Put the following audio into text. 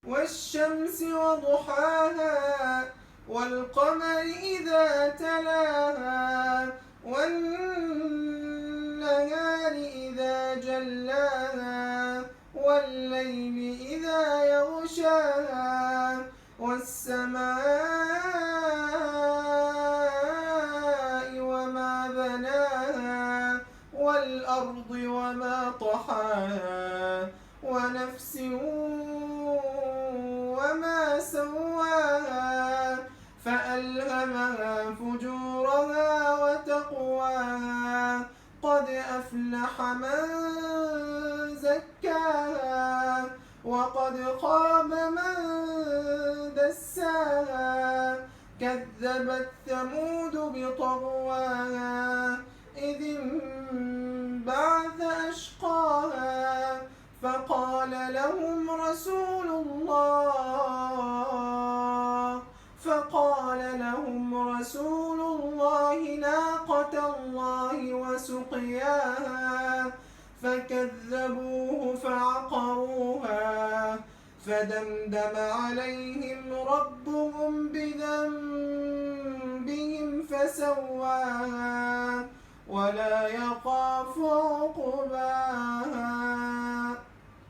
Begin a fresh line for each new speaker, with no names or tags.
والشمس وضحاها والقمر إذا تلاها والنهار إذا جلاها والليل إذا يغشاها والسماء وما بناها والأرض وما طحاها ونفس وما سواها فألهمها فجورها وتقواها قد أفلح من زكاها وقد خاب من دساها كذبت ثمود بطغواها إذ انبعث أشقاها فقال لهم رسول الله ناقة الله وسقياها فكذبوه فعقروها فدمدم عليهم ربهم بذنبهم فسواها ولا يخاف عقباها.